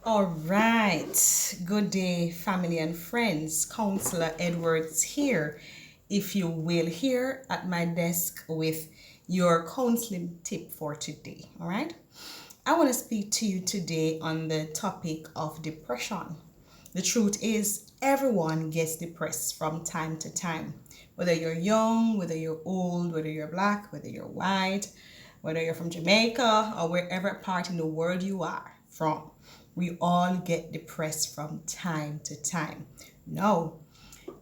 All right. Good day, family and friends. Counselor Edwards here, if you will, here at my desk with your counseling tip for today. All right. I want to speak to you today on the topic of depression. The truth is, everyone gets depressed from time to time. Whether you're young, whether you're old, whether you're black, whether you're white, whether you're from Jamaica or wherever part in the world you are from, we all get depressed from time to time. No,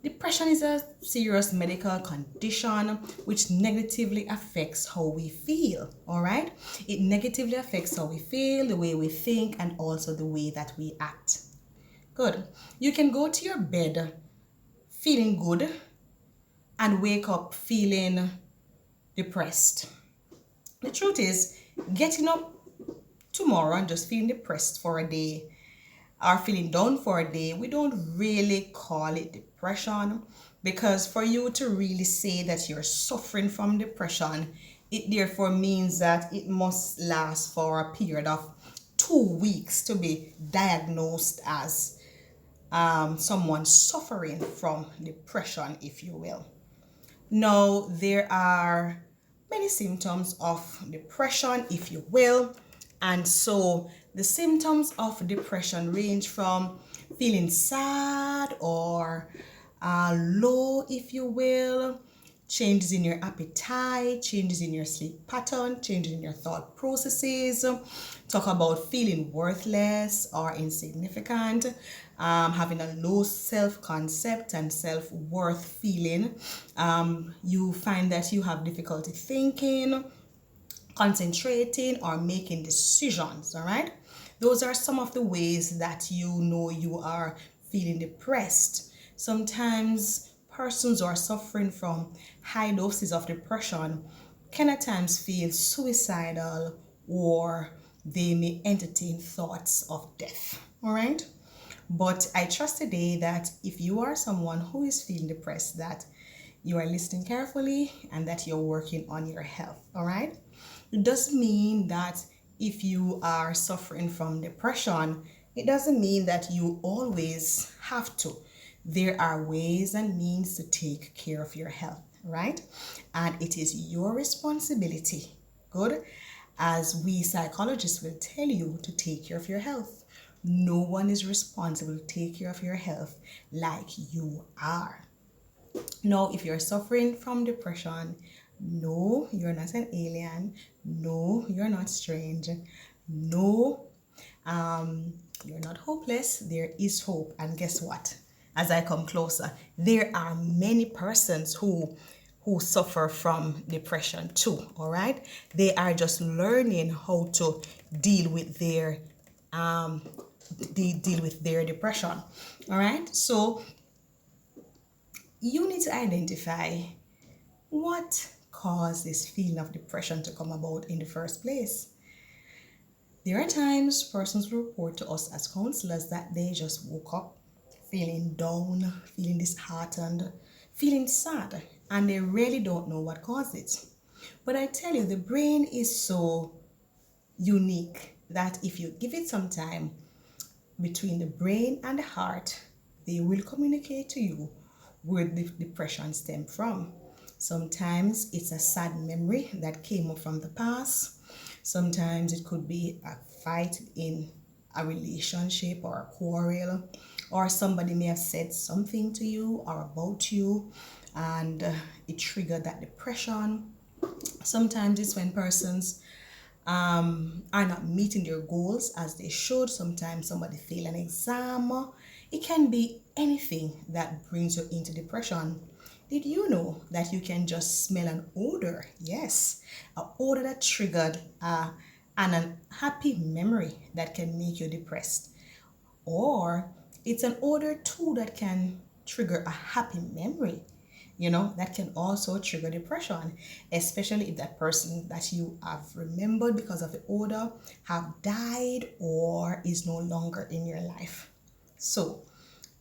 depression is a serious medical condition which negatively affects how we feel, all right? It negatively affects how we feel, the way we think, and also the way that we act. Good. You can go to your bed feeling good and wake up feeling depressed. The truth is, getting up tomorrow and just feeling depressed for a day or feeling down for a day, we don't really call it depression, because for you to really say that you're suffering from depression, it therefore means that it must last for a period of 2 weeks to be diagnosed as someone suffering from depression, if you will. Now, there are many symptoms of depression, if you will. And so the symptoms of depression range from feeling sad or low, if you will, changes in your appetite, changes in your sleep pattern, changes in your thought processes, talk about feeling worthless or insignificant, having a low self-concept and self-worth feeling. You find that you have difficulty thinking, concentrating, or making decisions, all right? Those are some of the ways that you know you are feeling depressed. Sometimes persons who are suffering from high doses of depression can at times feel suicidal, or they may entertain thoughts of death, all right? But I trust today that if you are someone who is feeling depressed, that you are listening carefully and that you're working on your health, all right? It doesn't mean that if you are suffering from depression, it doesn't mean that you always have to. There are ways and means to take care of your health, right? And it is your responsibility, good, as we psychologists will tell you, to take care of your health. No one is responsible to take care of your health like you are. Now, if you're suffering from depression, no, you're not an alien. No, you're not strange. No, you're not hopeless. There is hope. And guess what? As I come closer, there are many persons who suffer from depression too, all right? They are just learning how to deal with their deal with their depression, all right? So you need to identify what caused this feeling of depression to come about in the first place. There are times persons report to us as counselors that they just woke up feeling down, feeling disheartened, feeling sad, and they really don't know what caused it. But I tell you, the brain is so unique that if you give it some time, between the brain and the heart, they will communicate to you where the depression stemmed from. Sometimes it's a sad memory that came up from the past. Sometimes it could be a fight in a relationship or a quarrel, or somebody may have said something to you or about you, and it triggered that depression. Sometimes it's when persons are not meeting their goals as they should. Sometimes somebody fail an exam. It can be anything that brings you into depression. Did you know that you can just smell an odor? Yes, an odor that triggered an unhappy memory that can make you depressed. Or it's an odor too that can trigger a happy memory, that can also trigger depression, especially if that person that you have remembered because of the odor have died or is no longer in your life. So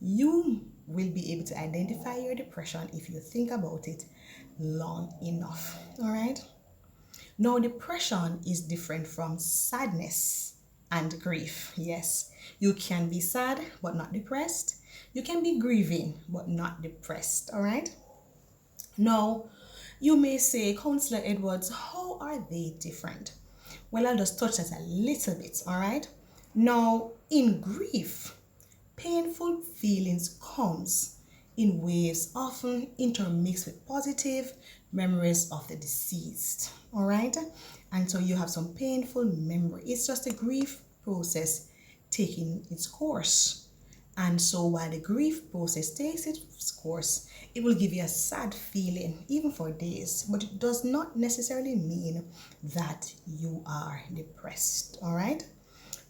you will be able to identify your depression if you think about it long enough, all right? Now, depression is different from sadness and grief. Yes, you can be sad but not depressed. You can be grieving but not depressed. All right. Now, you may say, Counselor Edwards, how are they different? Well, I'll just touch that a little bit. All right. Now, in grief, painful feelings comes in waves often intermixed with positive memories of the deceased. All right. And so you have some painful memory. It's just a grief process taking its course. And so while the grief process takes its course, it will give you a sad feeling even for days, but it does not necessarily mean that you are depressed. All right.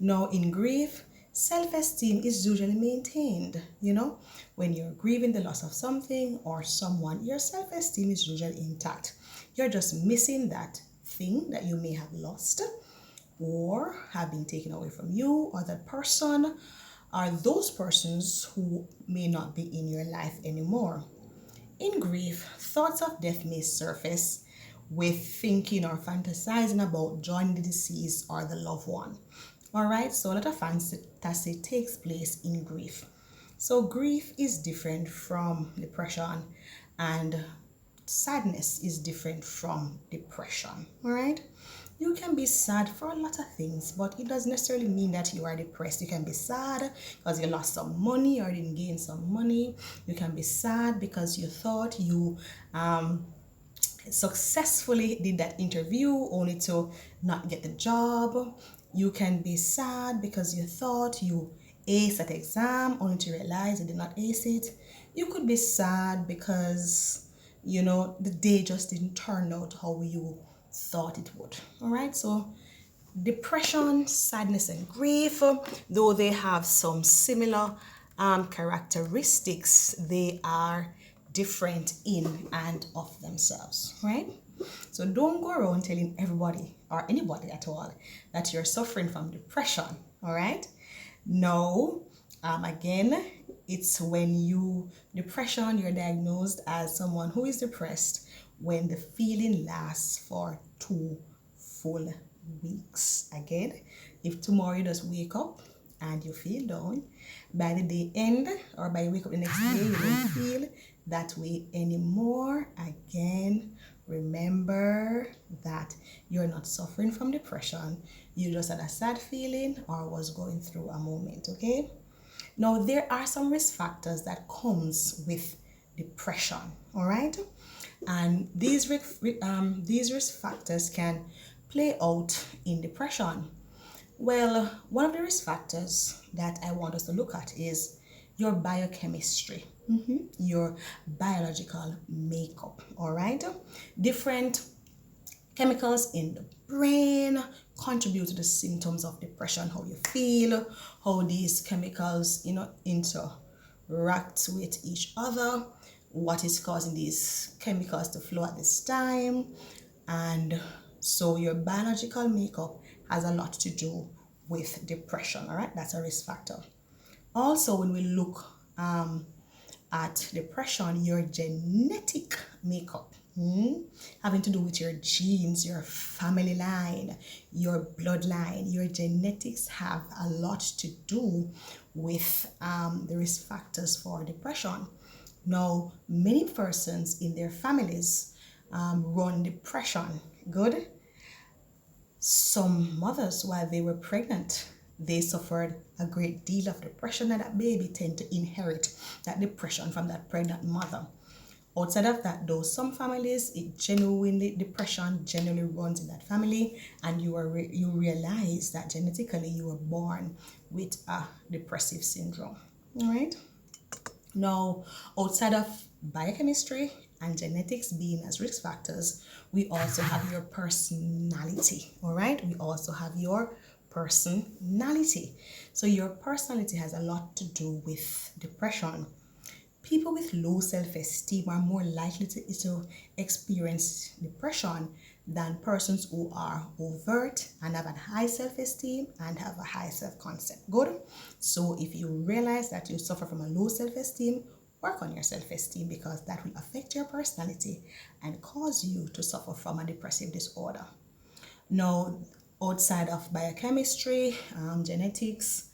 Now, in grief, self-esteem is usually maintained. When you're grieving the loss of something or someone, your self-esteem is usually intact. You're just missing that thing that you may have lost or have been taken away from you, or that person, or those persons who may not be in your life anymore. In grief, thoughts of death may surface with thinking or fantasizing about joining the deceased or the loved one. All right, so a lot of fantasy takes place in grief. So grief is different from depression, and sadness is different from depression. All right, you can be sad for a lot of things, but it doesn't necessarily mean that you are depressed. You can be sad because you lost some money or didn't gain some money. You can be sad because you thought you successfully did that interview only to not get the job. You can be sad because you thought you aced that exam only to realize you did not ace it. You could be sad because the day just didn't turn out how you thought it would. All right, so depression, sadness, and grief, though they have some similar characteristics, they are different in and of themselves, right? So don't go around telling everybody or anybody at all that you're suffering from depression, all right? No, again, it's when depression, you're diagnosed as someone who is depressed when the feeling lasts for 2 full weeks. Again, if tomorrow you just wake up and you feel down, by the day end or by you wake up the next day, you don't feel that way anymore. Again, remember that you're not suffering from depression. You just had a sad feeling or was going through a moment, okay? Now, there are some risk factors that comes with depression, all right? And these risk factors can play out in depression. Well, one of the risk factors that I want us to look at is your biochemistry, your biological makeup, all right? Different chemicals in the brain contribute to the symptoms of depression, how you feel, how these chemicals, interact with each other, what is causing these chemicals to flow at this time. And so your biological makeup has a lot to do with depression, all right? That's a risk factor. Also, when we look at depression, your genetic makeup, having to do with your genes, your family line, your bloodline, your genetics have a lot to do with the risk factors for depression. Now, many persons in their families run depression. Good. Some mothers, while they were pregnant, they suffered a great deal of depression, and that baby tend to inherit that depression from that pregnant mother. Outside of that, though, some families, depression generally runs in that family, and you realize that genetically you were born with a depressive syndrome. All right. Now, outside of biochemistry and genetics being as risk factors, we also have your personality. All right. We also have your personality. So your personality has a lot to do with depression. People with low self-esteem are more likely to experience depression than persons who are overt and have a high self-esteem and have a high self-concept. Good. So if you realize that you suffer from a low self-esteem, work on your self-esteem, because that will affect your personality and cause you to suffer from a depressive disorder. Now, Outside of biochemistry, genetics,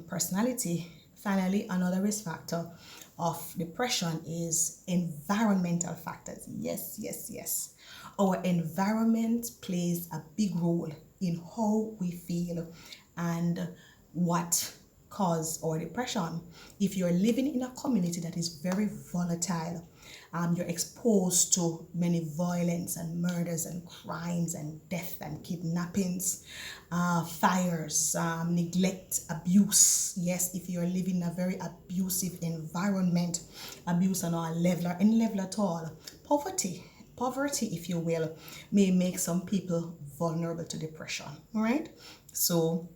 personality, finally, another risk factor of depression is environmental factors. Yes, yes, yes. Our environment plays a big role in how we feel and what cause our depression. If you're living in a community that is very volatile, you're exposed to many violence and murders and crimes and death and kidnappings, fires, neglect, abuse. Yes, if you're living in a very abusive environment, abuse on our level or any level at all, poverty, if you will, may make some people vulnerable to depression. All right, so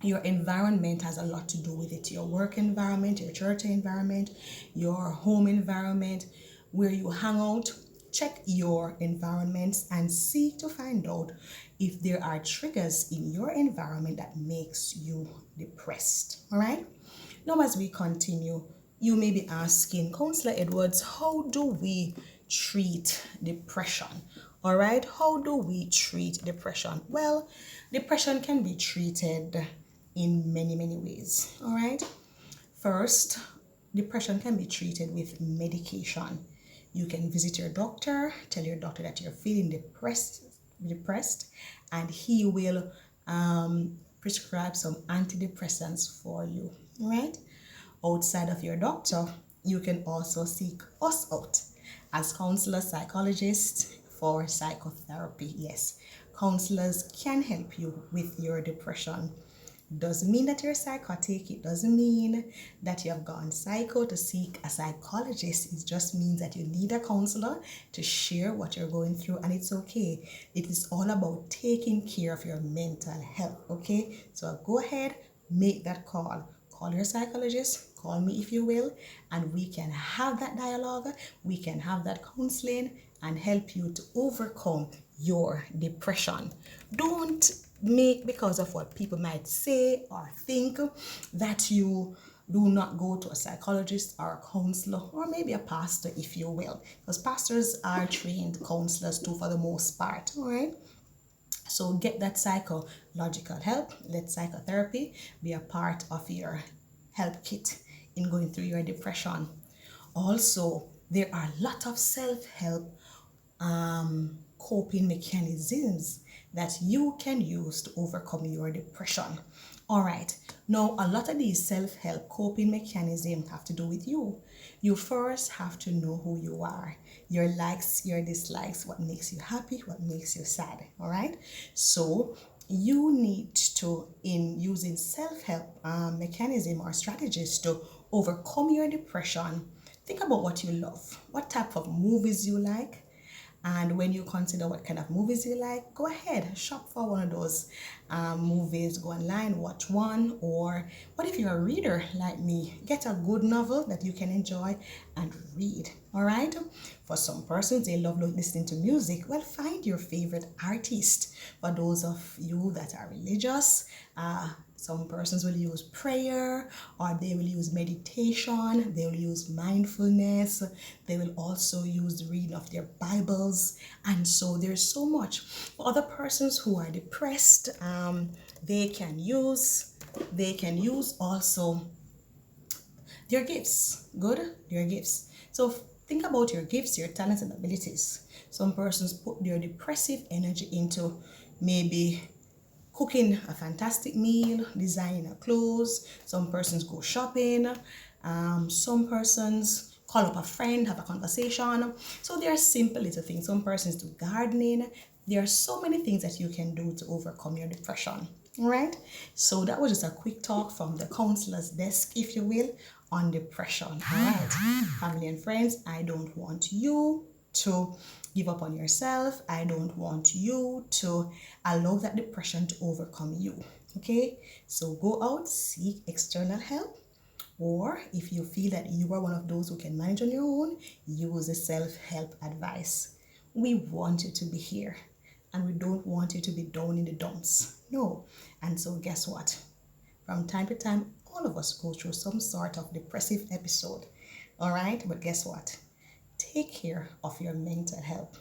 your environment has a lot to do with it. Your work environment, your church environment, your home environment, where you hang out. Check your environments and seek to find out if there are triggers in your environment that makes you depressed. All right, now as we continue, you may be asking, Counselor Edwards, how do we treat depression? All right, how do we treat depression? Well, depression can be treated in many, many ways. All right, first, depression can be treated with medication. You can visit your doctor, tell your doctor that you're feeling depressed, and he will prescribe some antidepressants for you. All right, outside of your doctor, you can also seek us out as counselors, psychologists for psychotherapy. Yes, counselors can help you with your depression. Doesn't mean that you're psychotic. It doesn't mean that you have gone psycho to seek a psychologist. It just means that you need a counselor to share what you're going through, and it's okay. It is all about taking care of your mental health, okay? So go ahead, make that call. Call your psychologist, call me if you will, and we can have that dialogue, we can have that counseling and help you to overcome your depression. Don't make, because of what people might say or think, that you do not go to a psychologist or a counselor or maybe a pastor, if you will, because pastors are trained counselors too for the most part. All right, so get that psychological help. Let psychotherapy be a part of your help kit in going through your depression. Also, there are a lot of self-help coping mechanisms that you can use to overcome your depression. All right, now a lot of these self-help coping mechanisms have to do with you. You first have to know who you are, your likes, your dislikes, what makes you happy, what makes you sad. All right, so you need to, in using self-help mechanism or strategies to overcome your depression, think about what you love, what type of movies you like. And when you consider what kind of movies you like, go ahead, shop for one of those movies, go online, watch one. Or what if you're a reader like me? Get a good novel that you can enjoy and read. All right, for some persons, they love listening to music. Well, find your favorite artist. For those of you that are religious, some persons will use prayer, or they will use meditation, they will use mindfulness, they will also use the reading of their Bibles. And so there's so much. For other persons who are depressed, they can use also their gifts. Good, their gifts. So think about your gifts, your talents and abilities. Some persons put their depressive energy into maybe cooking a fantastic meal, designing a clothes. Some persons go shopping. Some persons call up a friend, have a conversation. So there are simple little things. Some persons do gardening. There are so many things that you can do to overcome your depression. All right, so that was just a quick talk from the counselor's desk, if you will, on depression. All right, family and friends, I don't want you to give up on yourself. I don't want you to allow that depression to overcome you. Okay, so go out, seek external help, or if you feel that you are one of those who can manage on your own, use the self-help advice. We want you to be here, and we don't want you to be down in the dumps. No. And so guess what? From time to time, all of us go through some sort of depressive episode. All right, but guess what? Take care of your mental health.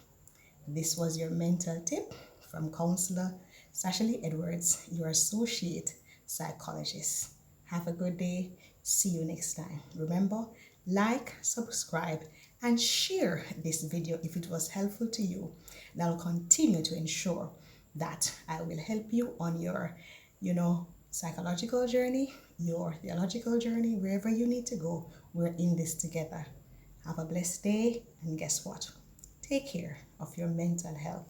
This was your mental tip from counselor, Sashali Edwards, your associate psychologist. Have a good day. See you next time. Remember, like, subscribe, and share this video if it was helpful to you. And I'll continue to ensure that I will help you on your, psychological journey, your theological journey, wherever you need to go. We're in this together. Have a blessed day, and guess what? Take care of your mental health.